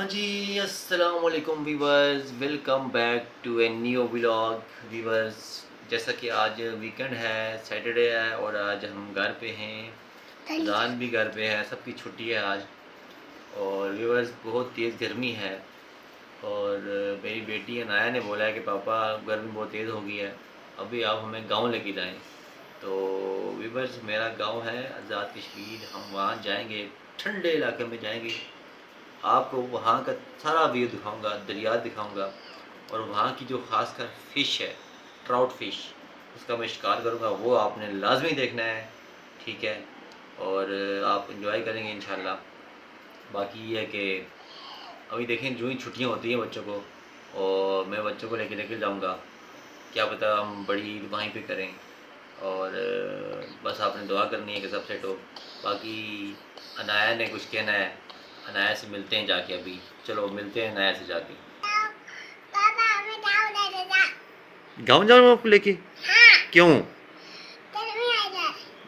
हाँ जी, अस्सलाम वालेकुम viewers, welcome back to a new vlog viewers. जैसा कि आज वीकेंड है, सैटरडे है और आज हम घर पे हैं। जान भी घर पे है, सबकी छुट्टी है आज। और वीवर्स बहुत तेज़ गर्मी है और मेरी बेटी अनाया ने बोला है कि पापा गर्मी बहुत तेज़ हो गई है, अभी आप हमें गांव लेके जाएं। तो वीवर्स मेरा गांव है आज़ाद कश्मीर, हम वहाँ जाएंगे, ठंडे इलाके में जाएंगे। आपको वहाँ का सारा व्यू दिखाऊंगा, दरिया दिखाऊंगा और वहाँ की जो खासकर फ़िश है, ट्राउट फ़िश, उसका मैं शिकार करूँगा, वो आपने लाजमी देखना है, ठीक है। और आप इंजॉय करेंगे इंशाल्लाह। बाकी ये है कि अभी देखें जो ही छुट्टियाँ होती हैं बच्चों को, और मैं बच्चों को लेके निकल जाऊँगा, क्या पता हम बड़ी ईद वहीं पे करें। और बस आपने दुआ करनी है कि सब सेट हो। बाकी अनाया ने कुछ कहना है, अनाया से मिलते हैं जाके। अभी चलो मिलते हैं अनाया से जाके। गाँव जाऊँ आपको लेके? हाँ। क्यों?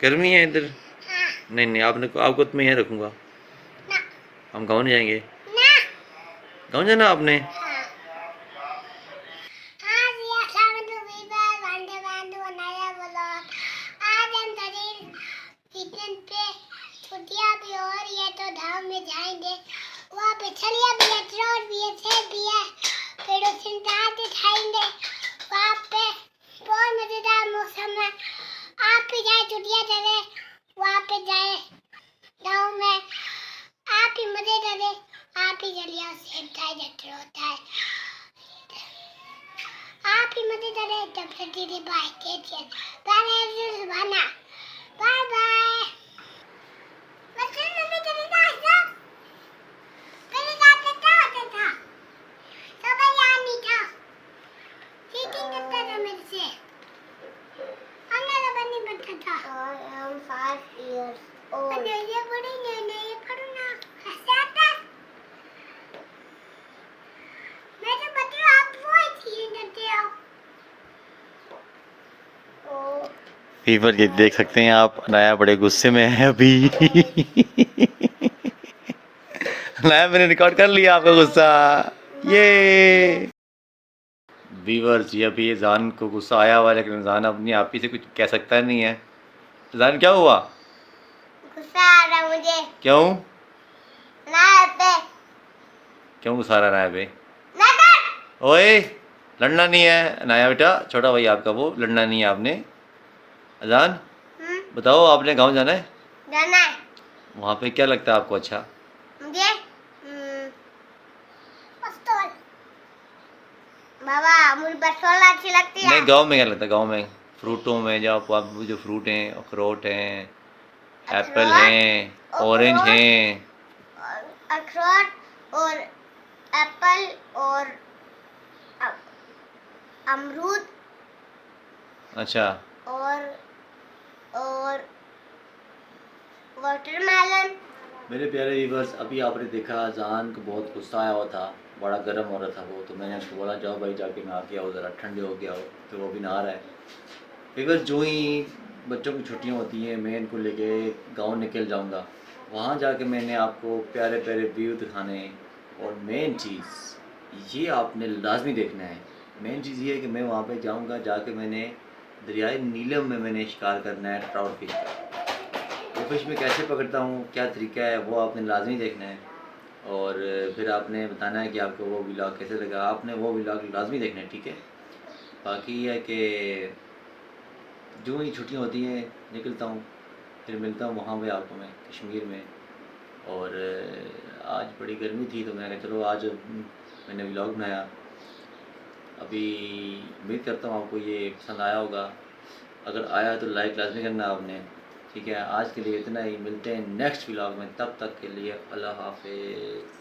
गर्मी है इधर। हाँ। नहीं नहीं, आपको तो मैं यहाँ रखूँगा। हम गाँव नहीं जाएंगे। गाँव जाना आपने? छुट्टियां भी हो रही है तो धाम में जाएंगे। वहाँ पे छलिया भी है, ट्रोट भी है, सेब भी है, पेड़ों से खाएंगे। वहाँ पे बहुत मजेदार मौसम है। आप भी जाए, छुट्टियां चले, वहाँ पे जाए गाँव में, आप ही मजे करे, आप ही छलिया सेब खाए, ट्रोट खाए, आप ही मजे करे। तब तक के लिए bye, take care, bye bye. Fever ये देख सकते हैं आप, अनाया बड़े गुस्से में है अभी। अनाया मैंने रिकॉर्ड कर लिया आपका गुस्सा। ये वीवर्स, ये अभी जान को गुस्सा आया हुआ है, लेकिन जान अपनी आप ही से कुछ कह सकता नहीं है। जान क्या हुआ? गुस्सा आ रहा मुझे। क्यों? ना पे। क्यों गुस्सा आ रहा है बे? ओए, लड़ना नहीं है अनाया बेटा, छोटा भाई आपका, वो लड़ना नहीं है आपने। अजान बताओ, आपने गांव जाना है? जाना है। वहाँ पे क्या लगता है आपको अच्छा? मुझे पिस्तौल। बाबा मुझे पिस्तौल अच्छी लगती है। नहीं, गांव में क्या लगता है? गांव में फ्रूटों में जो आप जो फ्रूट हैं, अखरोट हैं, एप्पल हैं, ऑरेंज हैं, अखरोट और एप्पल और अमरूद। अच्छा। और वाटरमेलन। मेरे प्यारे व्यूवर्स, अभी आपने देखा अजान को बहुत गुस्सा आया हुआ था, बड़ा गर्म हो रहा था वो, तो मैंने उसको बोला जाओ भाई जाके नहा के आओ, ज़रा ठंडे हो के आओ, तो वो भी नहा रहा है। व्यूवर्स, जो ही बच्चों की छुट्टियां होती हैं मैं इनको लेके गांव निकल जाऊंगा, वहाँ जाके मैंने आपको प्यारे प्यारे व्यू दिखाने। और मेन चीज़ ये आपने लाजमी देखना है, मेन चीज़ ये है कि मैं वहाँ पे जाऊँगा, जाके मैंने दरियाए नीलम में मैंने शिकार करना है ट्राउट फिश का। वो फिश मैं कैसे पकड़ता हूँ, क्या तरीका है, वो आपने लाजमी देखना है। और फिर आपने बताना है कि आपको वो व्लॉग कैसे लगा, आपने वो व्लॉग लाजमी देखना है, ठीक है। बाकी ये है कि जो ही छुट्टियाँ होती हैं निकलता हूँ, फिर मिलता हूँ वहाँ पे आपको मैं कश्मीर में। और आज बड़ी गर्मी थी तो मैंने कहा चलो आज मैंने व्लॉग बनाया। अभी उम्मीद करता हूँ आपको ये पसंद आया होगा, अगर आया तो लाइक लाजमी करना आपने, ठीक है। आज के लिए इतना ही, मिलते हैं नेक्स्ट व्लॉग में, तब तक के लिए अल्लाह हाफिज़।